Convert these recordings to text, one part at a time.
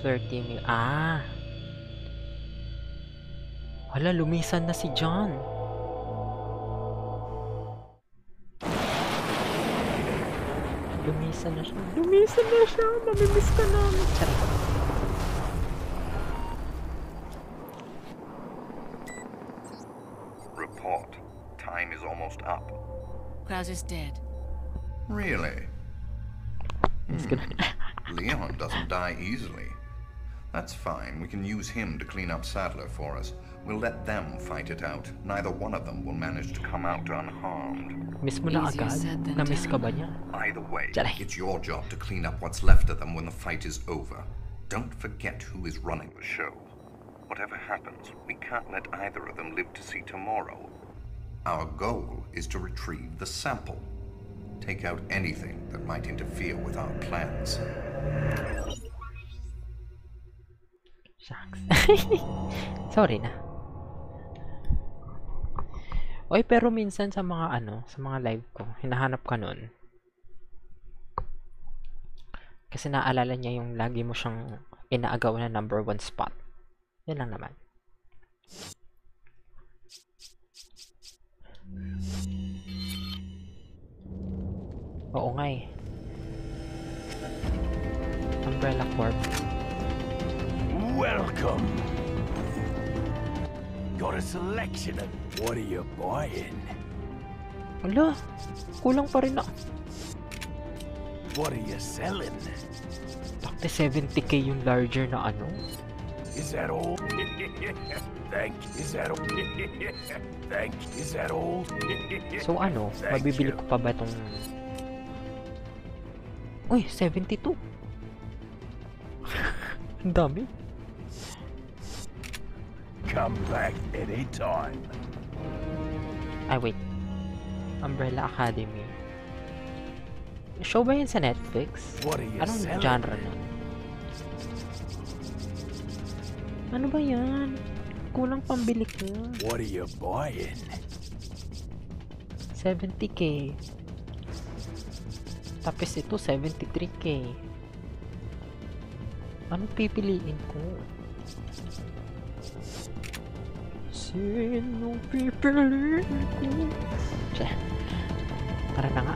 30 mil. Ah! Hala, lumisan na si John. Lumisan na siya. Lumisan na siya. Mamimiss ka namin. Charot. Report. Time is almost up. Klaus is dead. Really? Leon doesn't die easily. That's fine. We can use him to clean up Sadler for us. We'll let them fight it out. Neither one of them will manage to come out unharmed. Miss mo na Easier agad? said than Na-miss ka done. ba niya? Either way, Charay. it's your job to clean up what's left of them when the fight is over. Don't forget who is running the show. Whatever happens, we can't let either of them live to see tomorrow. Our goal is to retrieve the sample. Take out anything that might interfere with our plans. Shucks. Sorry na. Oy, pero minsan sa mga sa mga live ko, hinahanap ka nun. Kasi naalala niya yung lagi mo siyang inaagaw na number 1 spot. Yan lang naman. Oo nga eh. Umbrella Corp. Welcome. Got a selection of what are you buying? Ala, kulang pa rin na. What are you selling? Bakit 70k yung larger na ano? Is that all? Thank. Is that all? Thank. Is that all? So ano, Thank mabibili you. ko pa ba itong... Uy, 72. Ang dami. Come back anytime. Ay, wait. Umbrella Academy. Show ba yun sa Netflix? What are you Anong selling? genre nun? Ano ba yan? Kulang pambili ko. What are you buying? 70k. Tapos ito, 73k. Anong pipiliin ko? Sino pipiliin ko? Tsa. Tara na nga.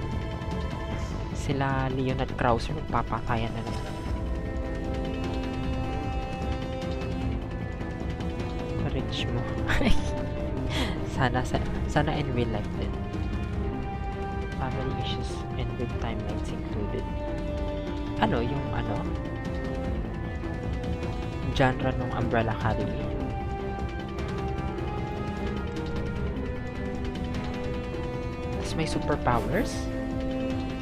Sila Leon at Krauser magpapatayan na naman. Rich mo. sana in real life din. Family issues and with timelines included. Ano yung genre ng Umbrella Academy? Tapos may superpowers?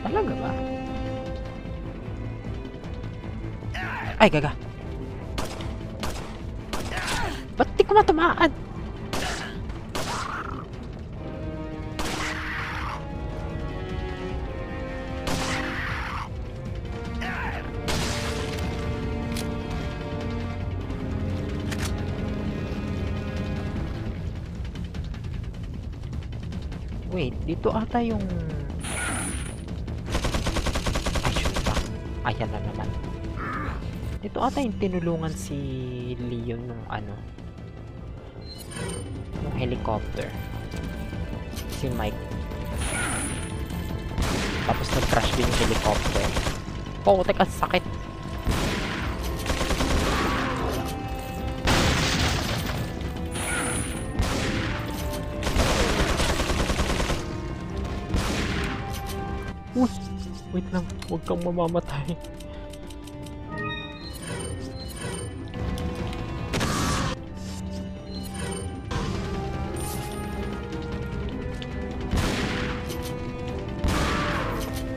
Talaga ba? Ay, gaga. Ba't di ko matamaan? Wait, dito ata yung... Ay, shoot ba? Ayan na naman. Dito ata yung tinulungan si Leon nung nung helicopter. Si Mike. Tapos nag-crash din yung helicopter. Oh, teka, sakit. Uy, wait lang, huwag kang mamamatay.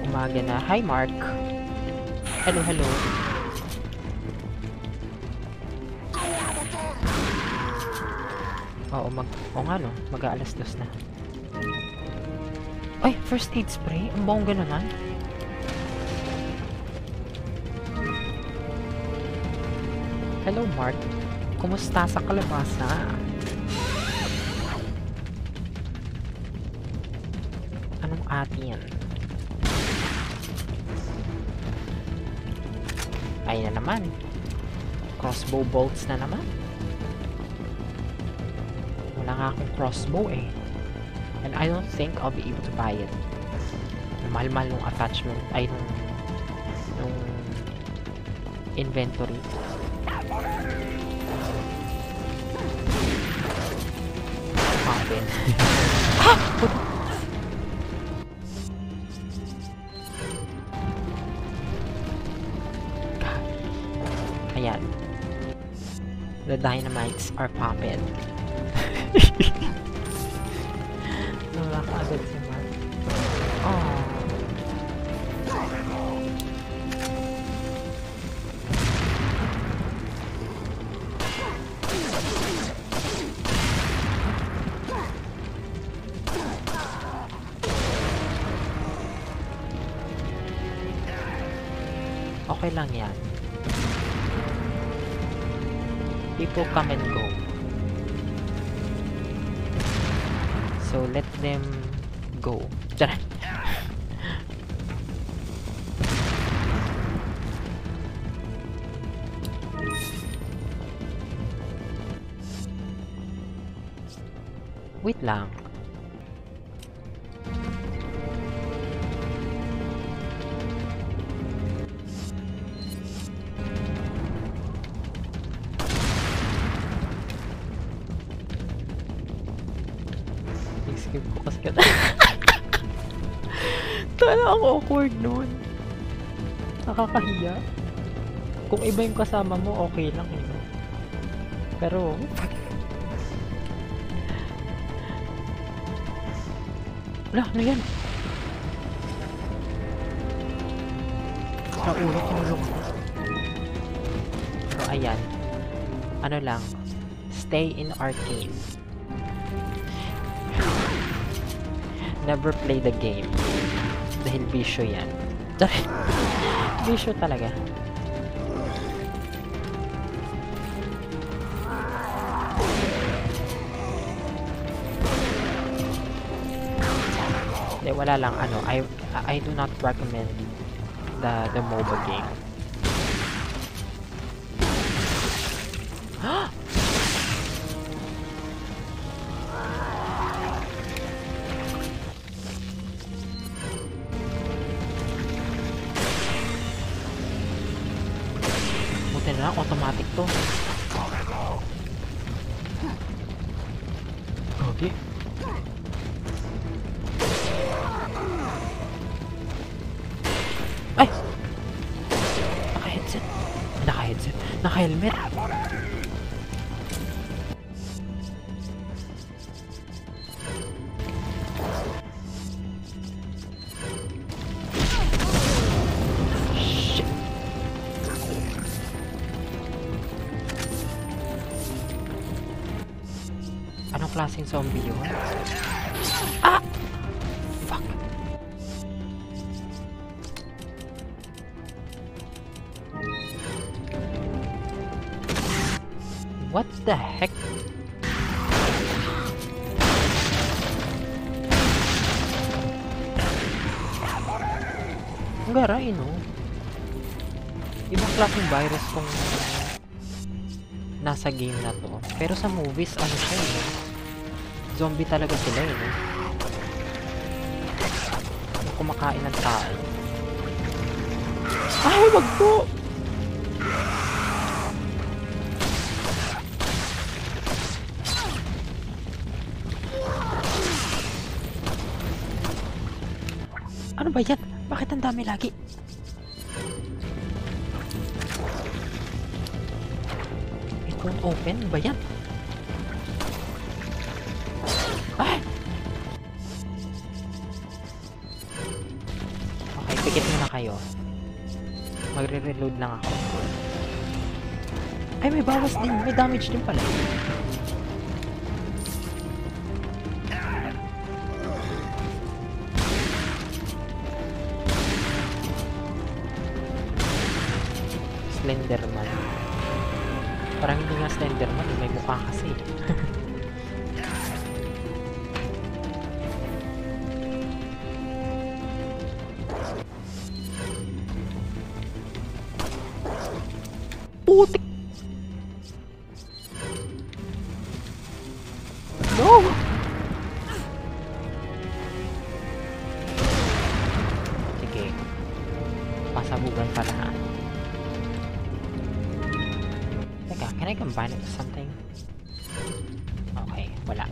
Umaga na. Hi, Mark. Hello, hello. Oo, nga no, mag-aalas 2 na. Ay, first aid spray? Ang bongga naman. Hello, Mark. Kumusta sa kalabasa? Anong atin? Ay na naman. crossbow bolts na naman. Wala nga akong crossbow eh. And I don't think I'll be able to buy it. Mahal-mahal nung attachment, ay nung inventory. Happen. Ayan. The dynamites are popping. Wala ka agad si Mark. Oh. Okay lang yan. People come and go. So let them go. Tara. Wait lang. Skip ko kasi ka. Tala ako awkward nun. Nakakahiya. Kung iba yung kasama mo, okay lang eh. Pero wala, ano yan? Sa ulo ko nulong ko. So ayan. Ano lang. Stay in arcade. Never play the game. Dahil bisyo yan. Bisyo talaga. Hindi, wala lang. Ano, I do not recommend the MOBA game. Buti na lang, automatic to. Okay. Ay! Naka-headset. Naka-headset. Naka-helmet. Shit. Anong klaseng zombie yun? Ah! Fuck. What the heck? Ang garay, no? Ibang klaseng virus kung nasa game na to. Pero sa movies, ano siya eh. Zombie talaga sila eh, no? Yung kumakain ng tao. Ay, wag po! Ano ba yan? Bakit ang dami lagi? It won't open? Ano ba yan? Ay! Okay, pikit muna kayo. Magre-reload lang ako. Ay, may bawas din. May damage din pala. Slenderman. Parang hindi nga Slenderman, may mukha kasi. Putik! Okay. Pasabugan pala ha. Teka, can I combine it with something? Okay, wala.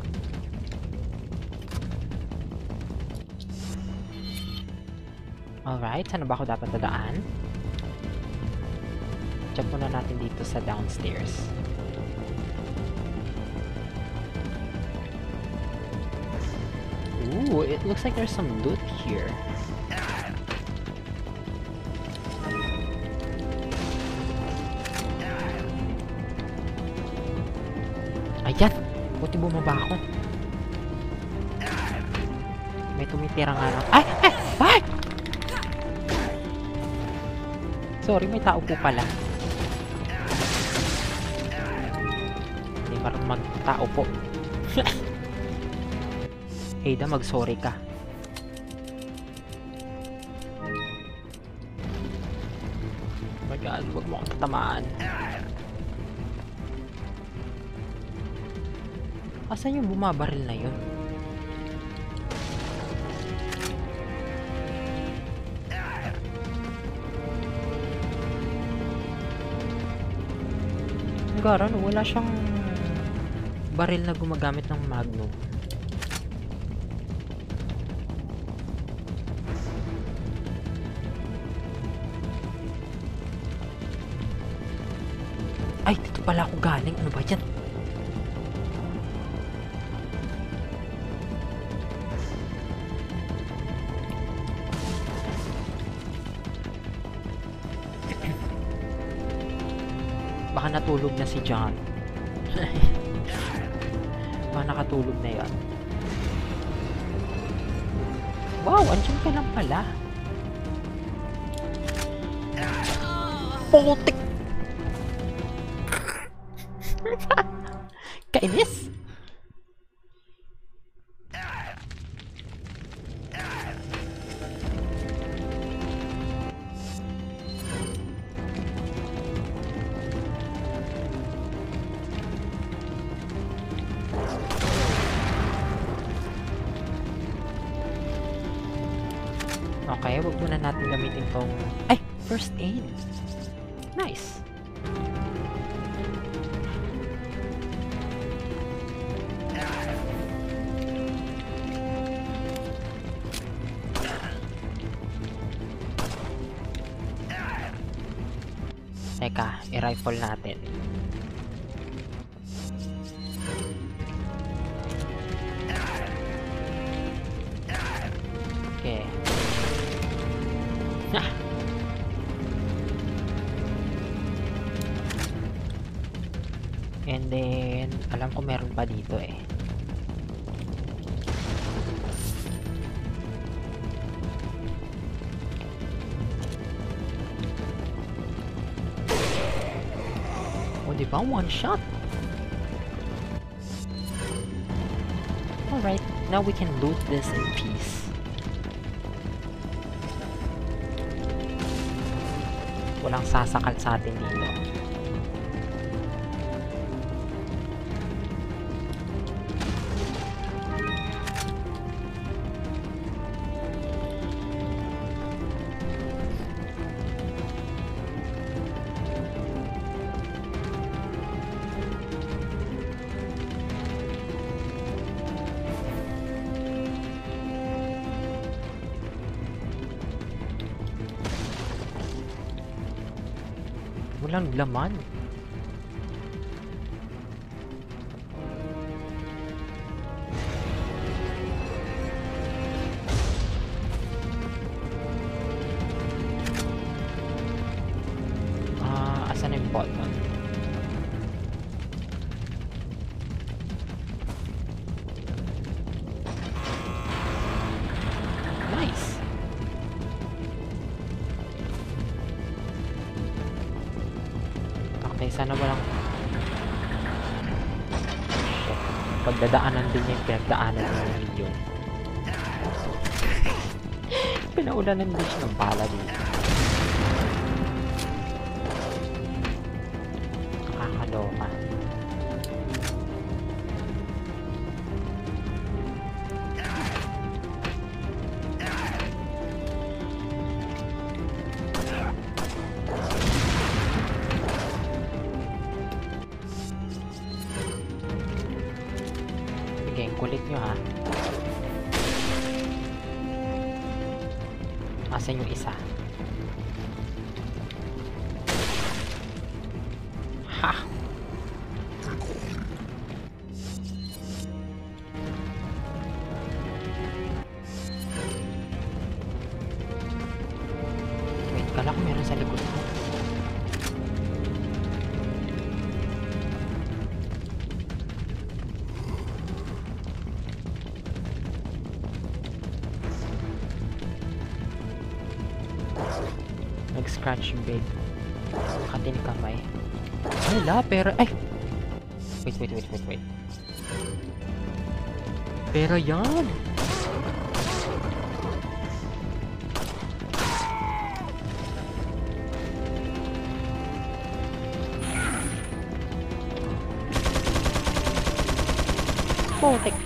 Alright, saan ba ako dapat dadaan? Check muna natin dito sa downstairs. Ooh, it looks like there's some loot here. Ayan! Buti bumaba ako. May tumitira nga lang. Ay! Ay! Ay! Sorry, may tao po pala. Hindi marunong mag-tao po. Ada, mag-sorry ka. Oh my god, huwag mo akong tatamaan. Asan yung bumabaril na yun? Gara, no? Wala siyang baril na gumagamit ng Magnum. Ay, dito pala ako galing. Ano ba yan? Baka natulog na si John. Baka nakatulog na yan. Wow, andyan ka lang pala. Putik! Kainis! Okay, wag muna natin gamitin tong... Ay! First aid! Nice! Teka, i-rifle natin. Okay. And then, alam ko meron pa dito eh. O, diba? One shot! Alright, now we can loot this in peace. Walang sasakal sa atin dito. Walang laman. Asan yung button? Nice! Okay, sana walang... Pagdadaanan din niya yung pinagdaanan ng yun. Pinaulanan din siya ng bala dito. Nakakaloka. Asan yung isa? Ha! Wait, kala ko meron sa likod ko. Nag-scratch yung bed. Nakatin kamay. Wala, pero... Ay! Wait. Pero yan! Potek!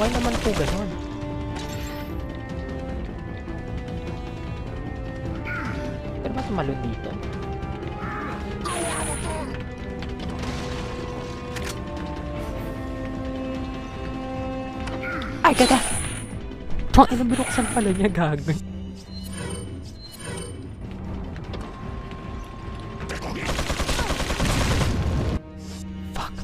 Why naman po ganon? Pero ba tumalon dito? Ay, gaga! Ina, binuksan pala niya, gago. Fuck.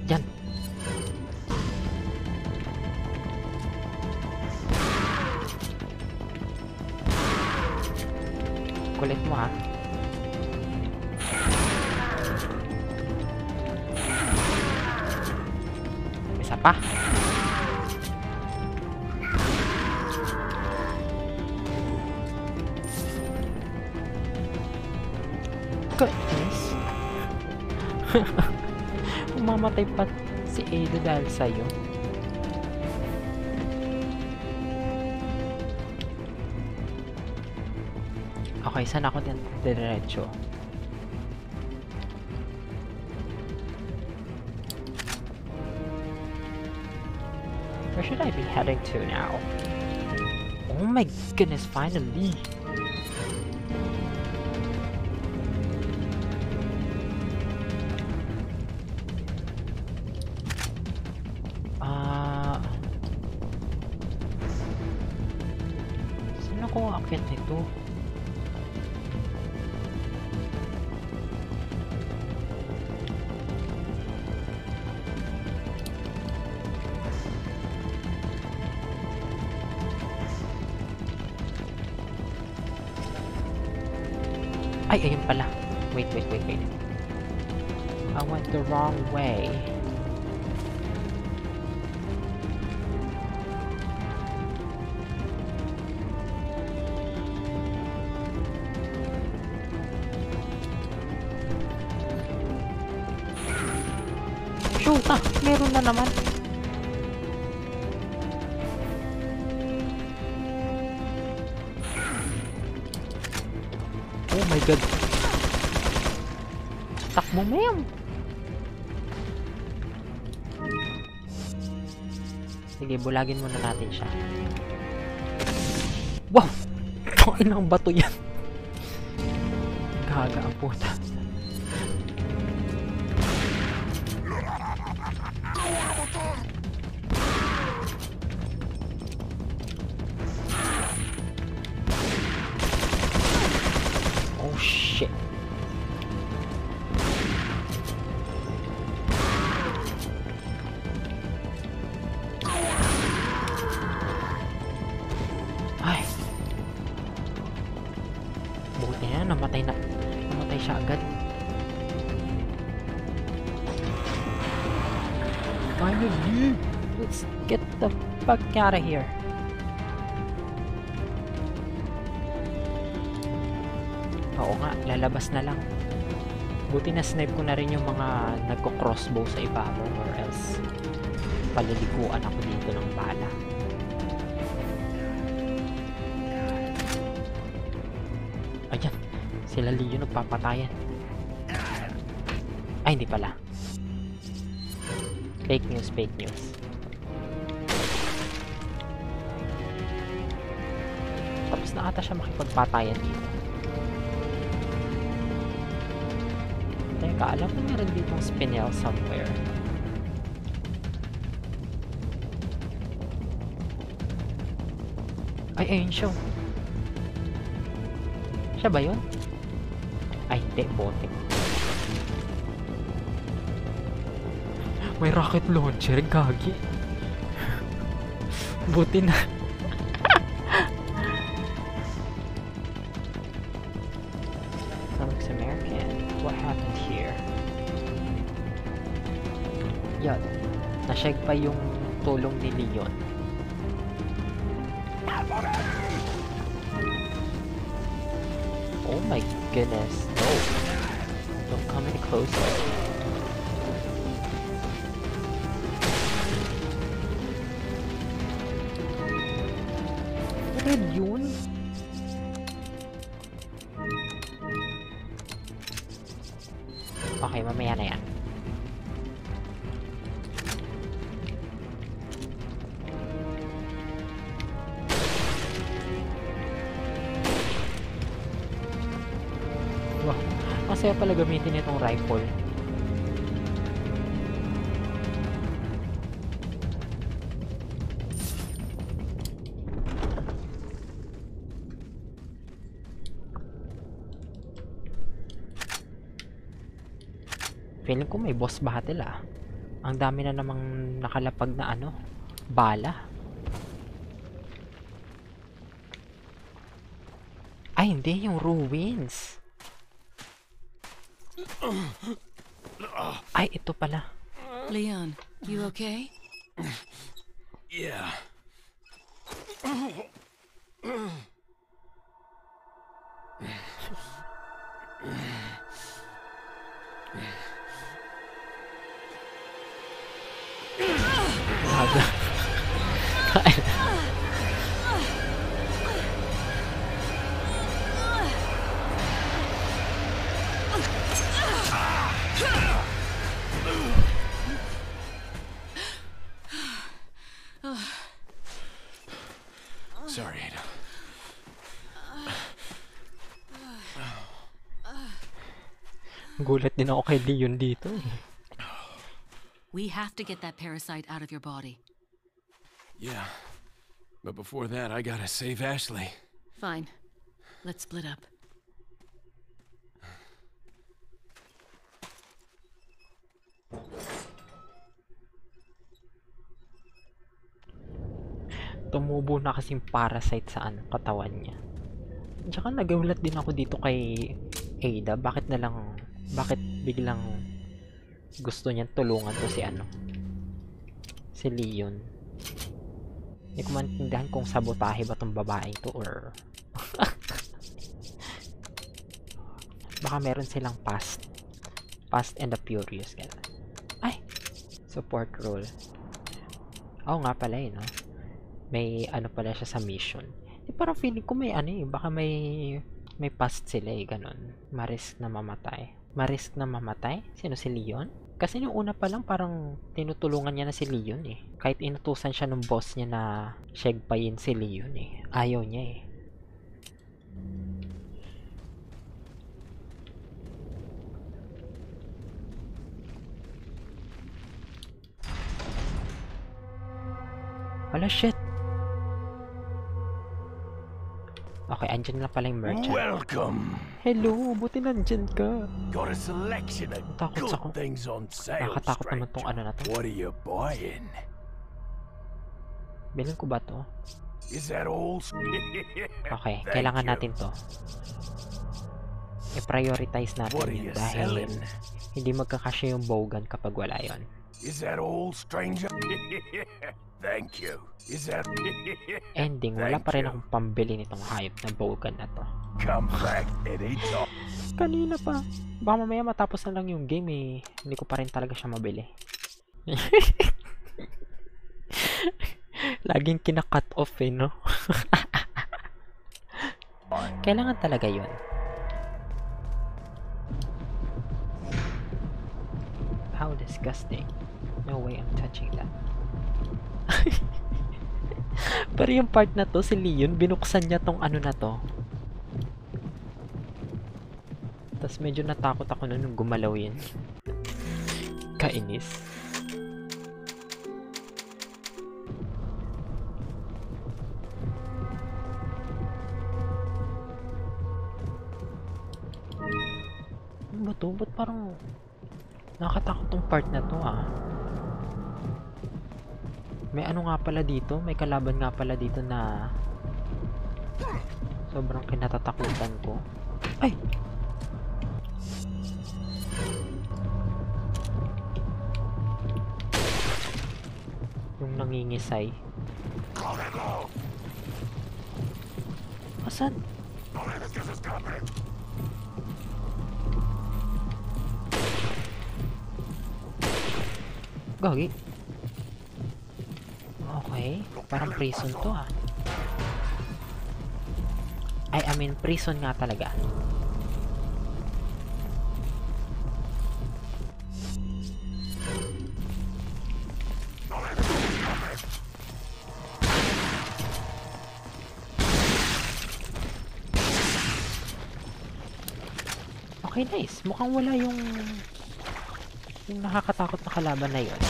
Yan. Kulit mo, ha? Isa pa. Goodness. Umamatay pa si Ada dahil sa'yo. Okay, saan ako diretso? Where should I be heading to now? Oh my goodness, finally! Saan ako aakyat nito? Ay, ayun pala. Wait. I went the wrong way. Shoot! Meron na naman. Oh my god. Takbo mo yan. Sige, bulagin muna natin siya. Wow! Kain ng bato yan. Gaga ang puta. Oh shit. Ay. Buti na, namatay siya agad. Finally! Let's get the fuck out of here. Oo nga, lalabas na lang. Buti na snipe ko na rin yung mga nagko-crossbow sa ibabaw or else paliliguan ako dito ng bala. Sila Leon nagpapatayan. Ay, hindi pala. Fake news, fake news. Tapos na ata siya makipagpatayan dito. Teka, alam mo meron ditong spinel somewhere. Ay, ayun siya. Siya ba yun? Ay, hindi. Bote. May rocket launcher. Gagi. Buti na. That looks American. What happened here? Yan. Nashag pa yung tulong ni Leon. Oh my goodness. No. Don't come any closer. Red yun? Okay, mamaya na yan. Wow, masaya pala gamitin itong rifle. Feeling ko may boss battle ah. Ang dami na namang nakalapag na ano, bala. Ay, hindi. Yung ruins. Ay, ito pala. Leon, you okay? Yeah. Aga. Sorry, Ada. Gulat din ako kay Leon dito eh. We have to get that parasite out of your body. Yeah. But before that, I gotta save Ashley. Fine. Let's split up. Tumubo na kasing parasite sa ano, katawan niya. Tsaka nagulat din ako dito kay Ada. Bakit biglang gusto niyang tulungan to si ano? Si Leon. Hindi ko maintindihan kung sabotahe ba tong babae to or baka meron silang past and the furious ganun. Ay! Support role. Oo nga pala eh, no? May ano pala siya sa mission. Parang feeling ko may ano eh, baka may past sila eh, ganun. Marisk na mamatay? Sino, si Leon? Kasi yung una pa lang parang tinutulungan niya na si Leon eh. Kahit inutusan siya ng boss niya na shegpayin si Leon eh. Ayaw niya eh. Wala, shit. Okay, andyan na pala yung merchant. Welcome. Hello, buti nandyan ka. Got a selection of Takot good ako. things on sale, Nakakatakot naman tong stranger. ano na to. What are you buying? Bilhin ko ba to? Is that all? Okay, Thank kailangan you. natin to. I-prioritize natin What are yun you dahil selling? hindi magkakasya yung bowgun kapag wala yon. Is that all, stranger? Thank you. Is that... Ending, wala Thank pa rin you. akong pambili nitong hayop na bowgun na to. Come back anytime. Kanina pa. Baka mamaya matapos na lang yung game eh. Hindi ko pa rin talaga siya mabili. Laging kina-cut off eh, no? Kailangan talaga yun. How disgusting. No way I'm touching that. Pero yung part na to, si Leon, binuksan niya tong ano na to. Tapos medyo natakot ako nung gumalaw yun. Kainis. Ano ba to? Ba't parang nakatakot tong part na to ah? May ano nga pala dito? May kalaban nga pala dito na sobrang kinatatakutan ko. Ay! Yung nangingisay. Asan? Gagi. Okay, parang prison to ah. I mean, prison nga talaga. Okay, nice. Mukhang wala yung nakakatakot na kalaban na yun.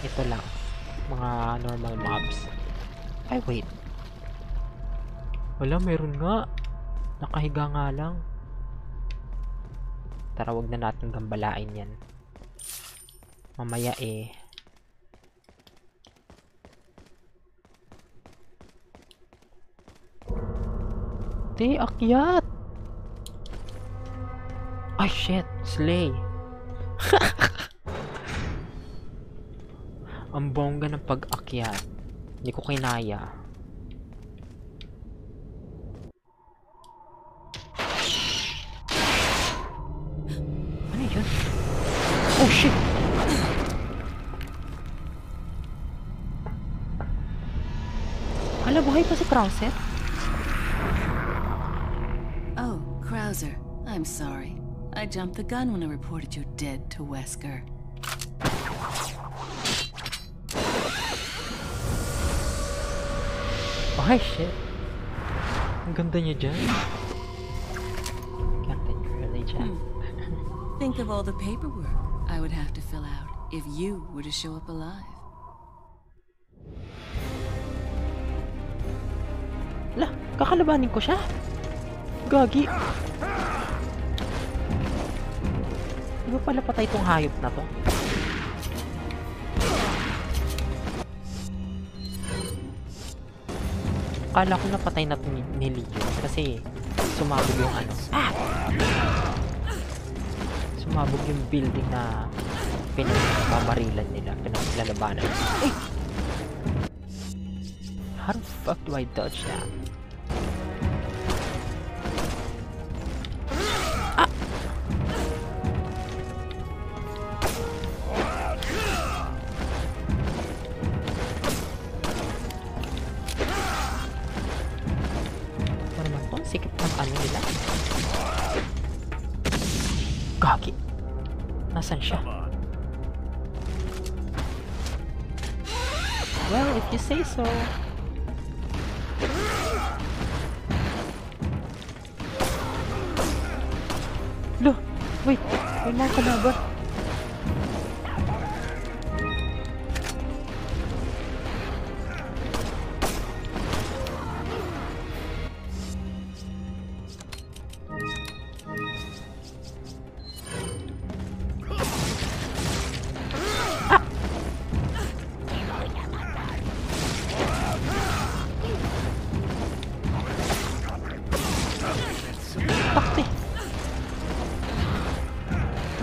Ito lang. Mga normal mobs. Ay, wait. Wala, meron nga. Nakahiga nga lang. Tara, wag na natin gambalain yan. Mamaya eh. Di, akyat! Ay, shit. Slay. Ang bongga ng pag-akyat. Hindi ko kinaya. Ano yun? Oh, shit! Hala, buhay pa si Krauser? Oh, Krauser. I'm sorry. I jumped the gun when I reported you dead to Wesker. Oh, shit. Ang ganda niya dyan. Captain Curly dyan. Think of all the paperwork I would have to fill out if you were to show up alive. Lah, kakalabanin ko siya. Gagi. Di ba pala patay tong hayop na to? Kala ko napatay na ni Leon kasi sumabog yung ano. Ah! Sumabog yung building na pinagmamarilan nila, pinaglalabanan. Ay! How the fuck do I dodge that? Ah! Ano naman to? Sikip ng ano nila? Gagi! Nasaan siya? Well, if you say so. Loh! Wait! May mga kalaban! Takti!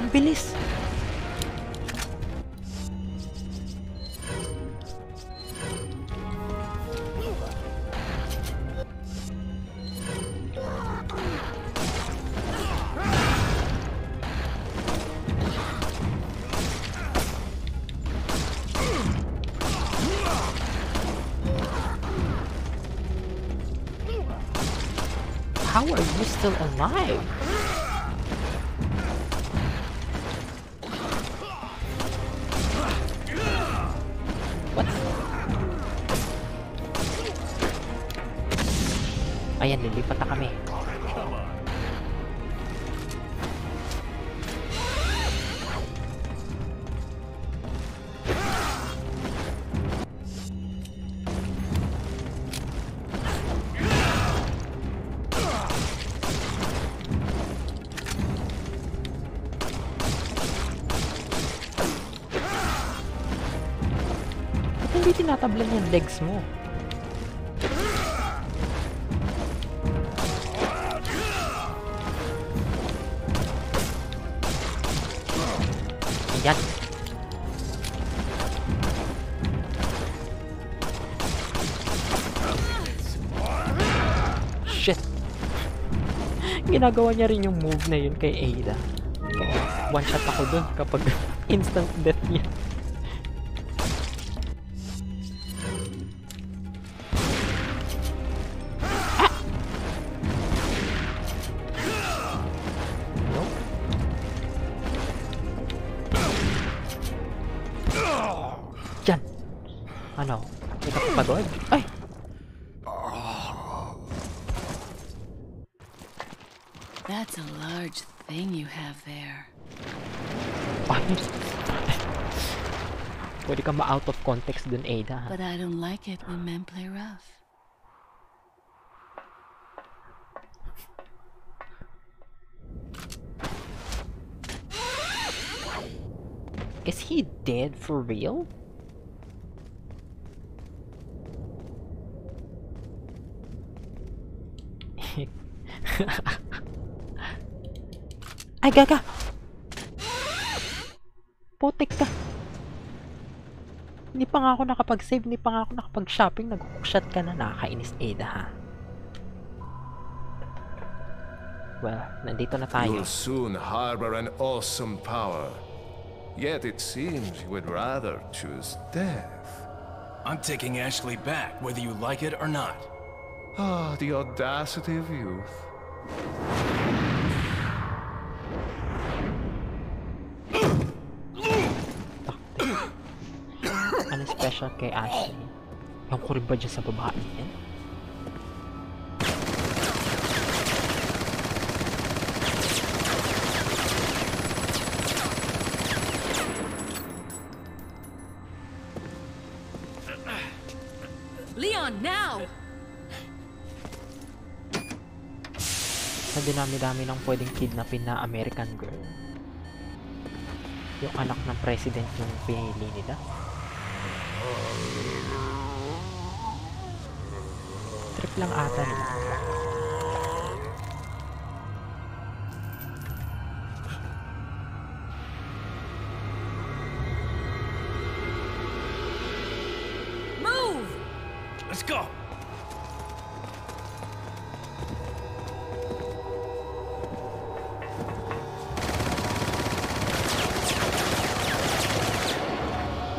Ang bilis! How are you still alive? Ayan, lilipat na kami. Ba't hindi tinatablan yung legs mo? Yan. Shit. Ginagawa niya rin yung move na yun kay Ada. One shot ako dun kapag instant death niya. Diyan! Ano? May kapapagod? Ay! That's a large thing you have there. Ayos! Pwede ka ma-out of context dun, Ada. But I don't like it when men play rough. Is he dead for real? Ay, gaga! Putik ka! Hindi pa nga ako nakapag-save, hindi pa nga ako nakapag-shopping, nag-hookshot ka na, nakakainis, Ada, ha? Well, nandito na tayo. You'll soon harbor an awesome power. Yet it seems you would rather choose death. I'm taking Ashley back, whether you like it or not. Ah, the audacity of youth. Ano special kay Ashley? Yung ko rin ba dyan sa babae yan? Leon, now! Sa dinami-dami ng pwedeng kidnapin na American girl, yung anak ng president yung pinili nila. Trip lang ata nila. Move! Let's go!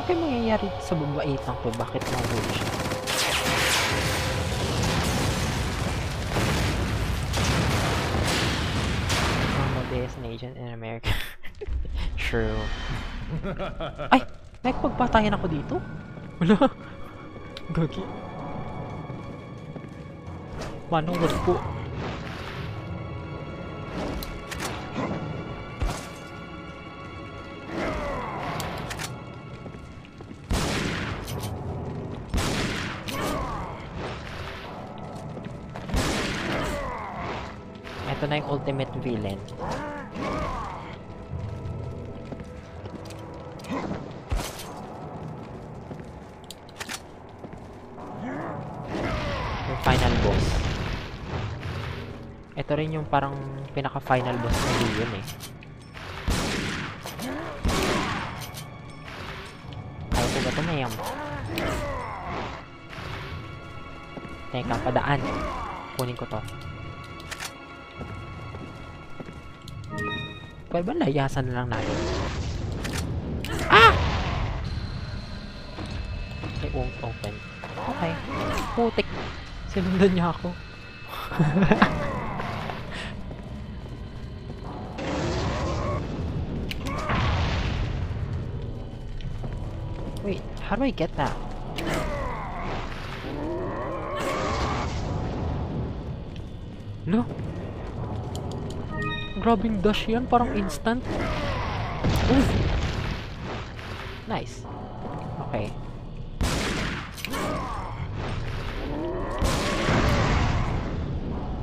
Ano kaya mangyayari sa babaitang to? Bakit mahuli siya? Amadeus, an agent in America. True. Ay! Nagpagpatayan ako dito? Wala. Gagi. Manong wag po. Ito na yung ultimate villain. Yung final boss. Ito rin yung parang pinaka-final boss na yun eh. Kaya ko ba ito, Mayam? Teka, padaan. Kunin ko to. Pwede ba layasan na lang natin? Ah! It won't open. Okay. Putik. Sinundan niya ako. Wait, how do I get that? No? Grabing dash yan, parang instant. Oof. Nice. Okay.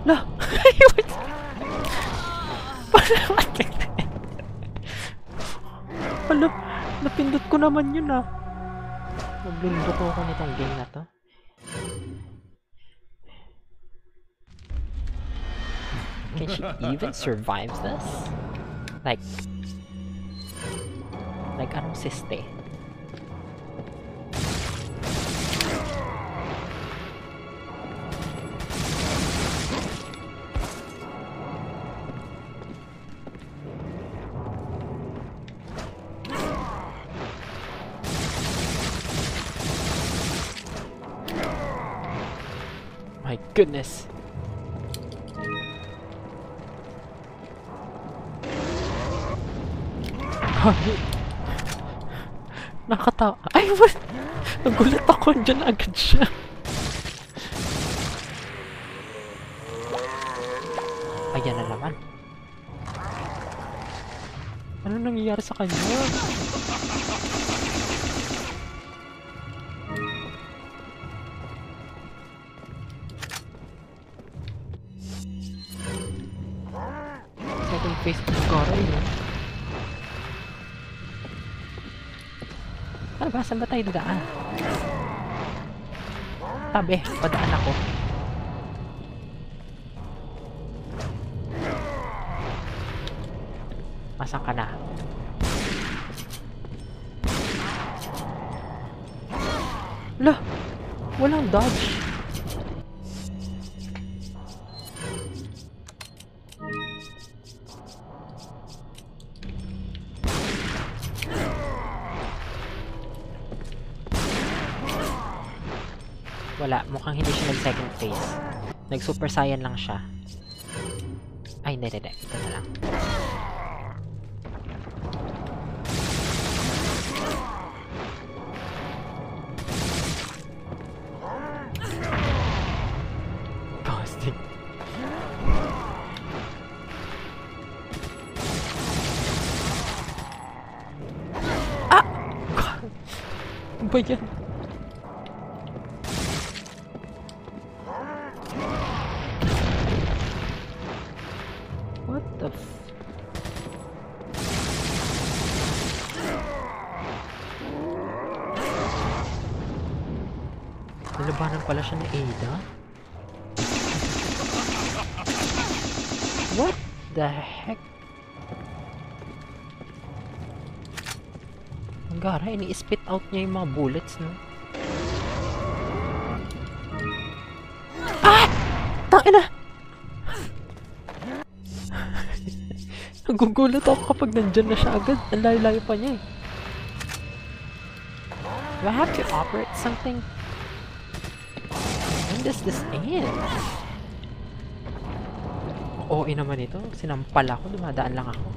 No! Hala, napindot ko naman yun ah. Maglundok ako nitong game na to. Can she even survive this? Like anong siste? My goodness. Nakatawa. Ay, what? Nagulat ako. Diyan agad siya. Ayan na naman. Ano nangyayari sa kanya? Second phase ng Goray, no? Ano ba? Saan ba tayo dadaan? Tabi, padaan ako. Masang ka na? Lah! Walang dodge. Wala, mukhang hindi siya nag-second phase. Nag-super saiyan lang siya. Ay, hindi. Ito na lang. Ghosting. Ah! Ano ba yan? What the f... Nilabanan pala siya ni Ada? What the heck? Ang gara, ini-spit out niya yung mga bullets, no? Ah! Tangina! Nagugulat ako kapag nandyan na siya agad. Ang layo-layo pa niya eh. Do I have to operate something? When does this end? OA naman ito. Sinampal ako. Dumadaan lang ako.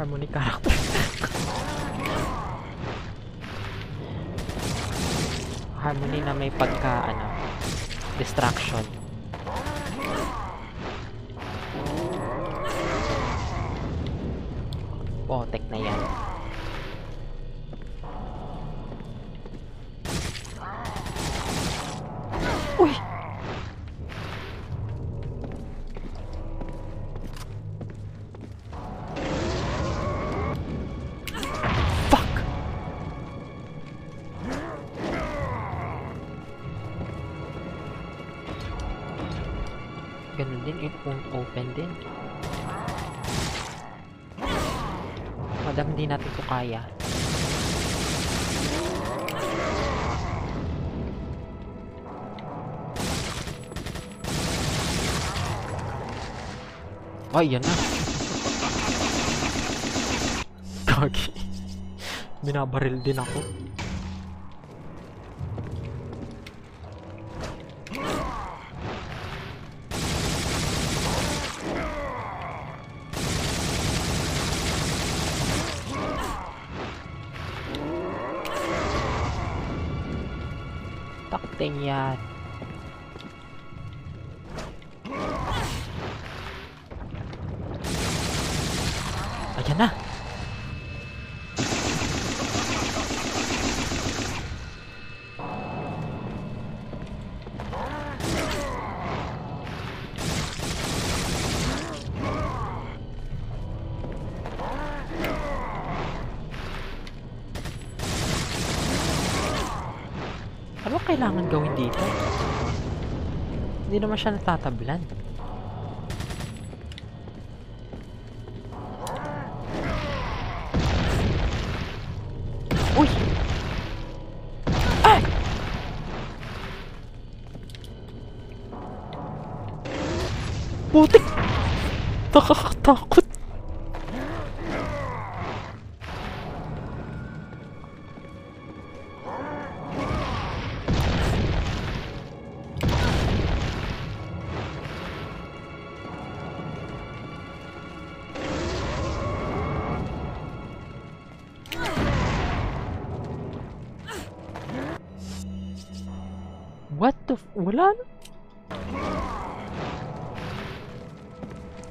Harmony character. Harmony na may pagka, distraction. Potek na yan. Uy! Fuck! Ganun din, it won't open din. Madam, hindi natin ito kaya. Ay, yan na. Gagi. Binabaril din ako. thing yan. Ayan na. Ano kailangan gawin dito? Hindi naman siya natatablan. Uy! Ah! Putik! Nakakatakot! What the wala na?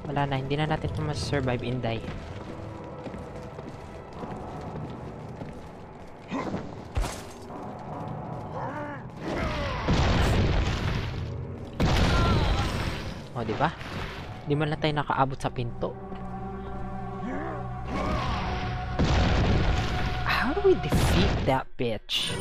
Wala na, hindi na natin ito mas-survive in die. O, diba? Hindi man lang tayo nakaabot sa pinto. How do we defeat that bitch?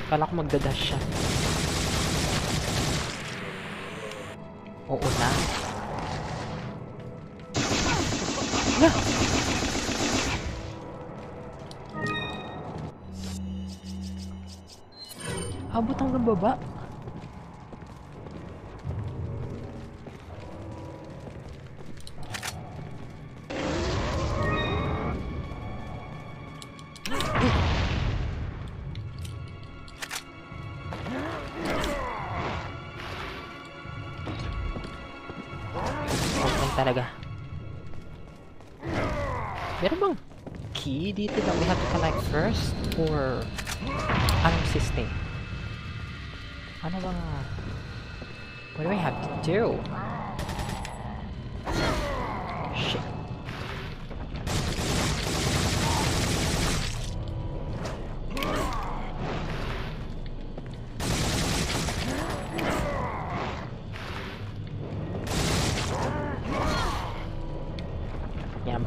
Kala ko magdadash siya. Oo na. Na! Abot hanggang baba. Talaga. Meron bang key dito that we have to collect first? Or anong system? Ano bang what do I have to do? Shit.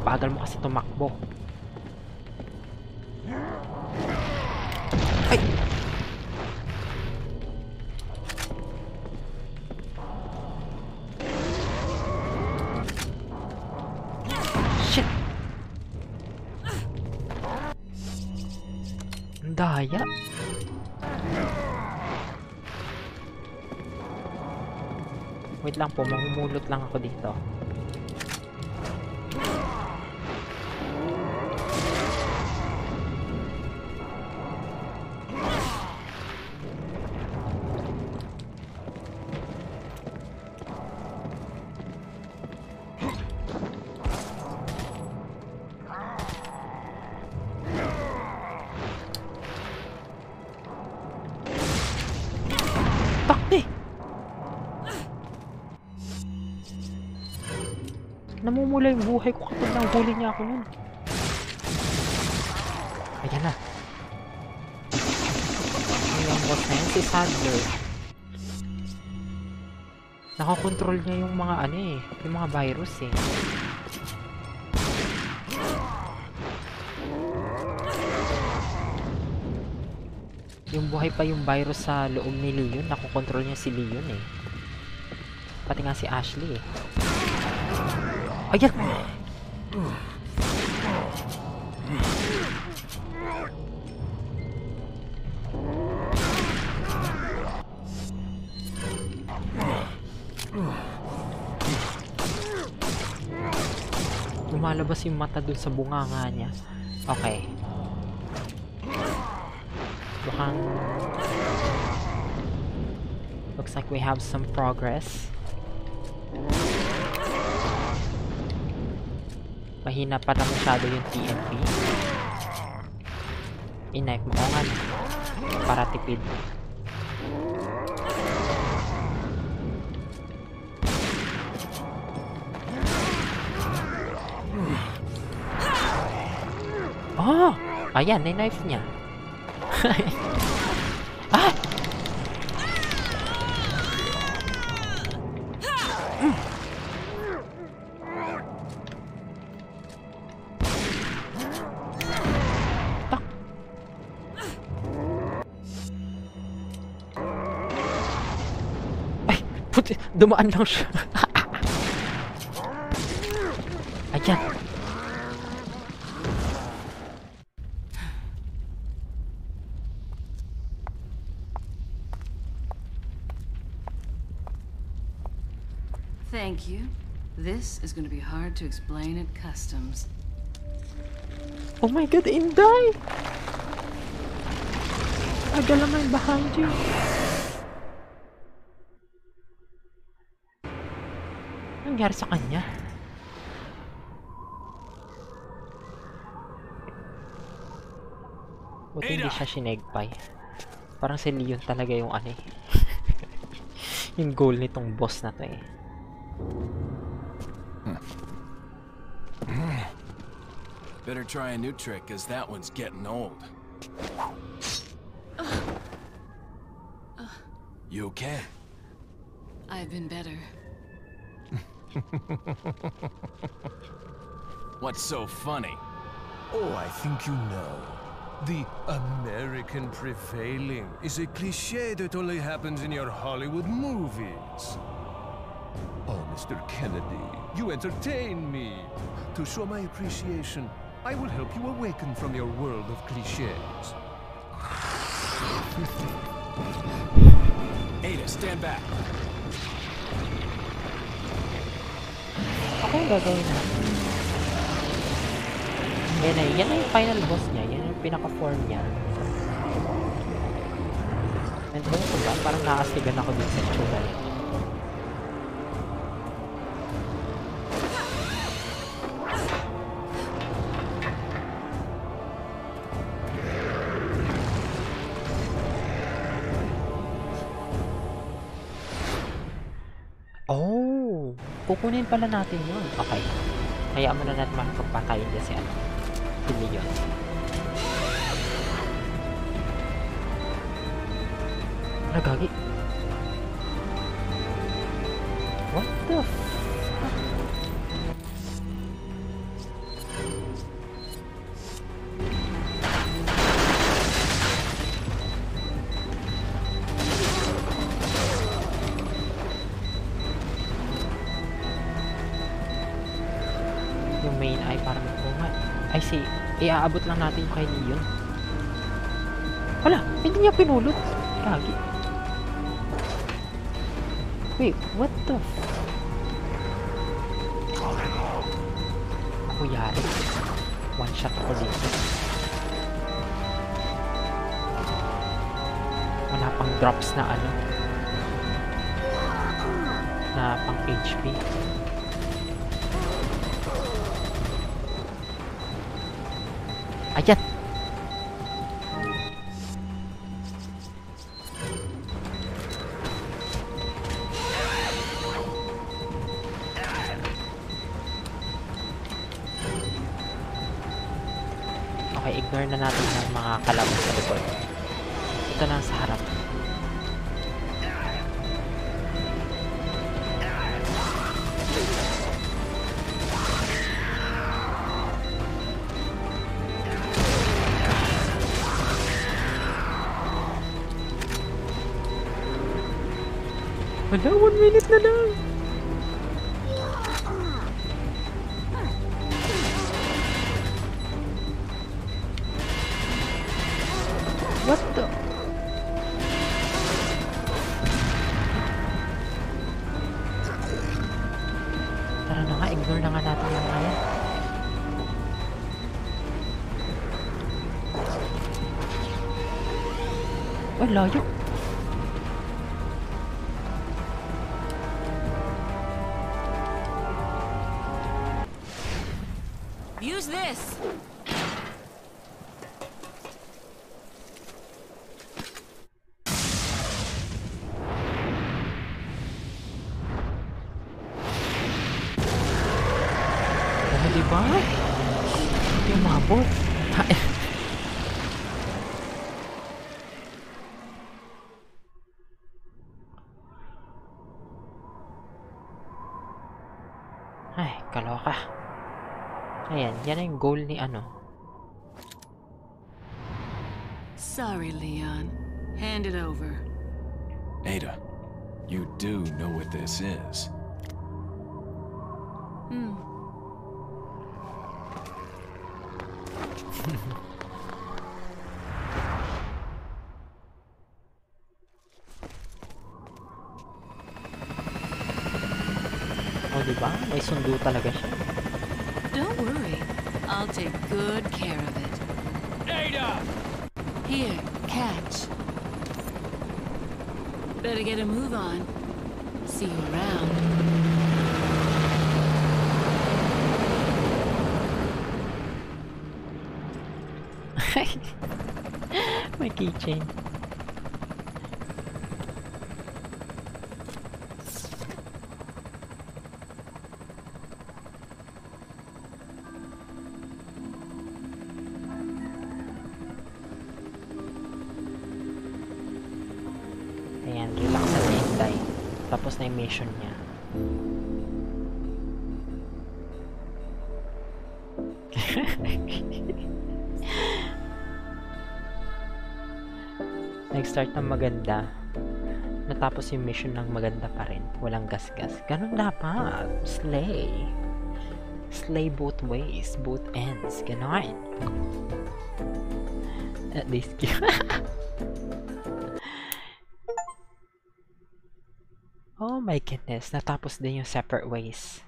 Bagal mo kasi tumakbo. Ay! Shit! Ang daya. Wait lang po, mamumulot lang ako dito. Takti! Namumula yung buhay ko kapag nahuli niya ako nun. Ayan na. Yung boss na yun, si Sadler. Nakakontrol niya yung mga ano eh, yung mga virus eh. Yung buhay pa yung virus sa loob ni Leon, nakokontrol niya si Leon eh. Pati nga si Ashley eh. Ayan! Lumalabas yung mata dun sa bunganga niya. Okay. Mukhang... Looks like we have some progress. Mahina pa na masyado yung TNT. Knife mo nga para tipid. Oh! Ayan, knife niya. Ah! Puti, dumaan lang siya. Ayan. Thank you. This is going to be hard to explain at customs. Oh my god, Inday! I got a man behind you. Anong nangyari sa kanya? Buti hindi siya sinegpay. Parang si Leon talaga yung ano eh. Yung goal nitong boss na to eh. Better try a new trick, cause that one's getting old. You okay? I've been better. What's so funny? Oh, I think you know. The American prevailing is a cliché that only happens in your Hollywood movies. Oh, Mr. Kennedy, you entertain me. To show my appreciation, I will help you awaken from your world of clichés. Ada, stand back. Ako yung gagawin natin. Yan na yung final boss niya. Yan yung pinaka-form niya. And also ba, parang nakasigan ako din sa tsura niya. Oh! Kukunin pala natin yun. Okay. Hayaan mo na natin makapagpatayin niya si ano. Si Leon. Nagagi. What the fuck? Yung main eye parang I see. Iaabot lang natin yung kay Leon. Wala! Hindi niya pinulot. Kagi. Wait, what the f... Ako yari. One shot ako dito. Wala pang drops na ano. Na pang HP. Ayan! Okay, ignore na natin ang mga kalaban sa likod. Ito lang sa harap. Wala, 1 minute na lang! What the? Tara na nga, ignore na nga natin yung mga yan. Uy, layo. Use this! Oh, diba? Hindi umabot. Ay, kaloka. Ayan, yan ang goal ni ano. Sorry, Leon. Hand it over. Ada, you do know what this is. Hmm. Oh, diba? May sundo talaga siya. Don't worry. I'll take good care of it. Ada! Here, catch. Better get a move on. See you around. May keychain. Ayan, relax na hintay. Tapos na yung mission niya. Nag-start ng maganda. Natapos yung mission ng maganda pa rin. Walang gasgas. Ganun dapat. Slay. Slay both ways. Both ends. Ganon. At least oh my goodness. Natapos din yung separate ways.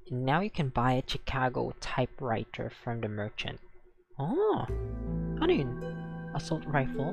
Now you can buy a Chicago typewriter from the merchant. Oh! Ano yun? Assault rifle?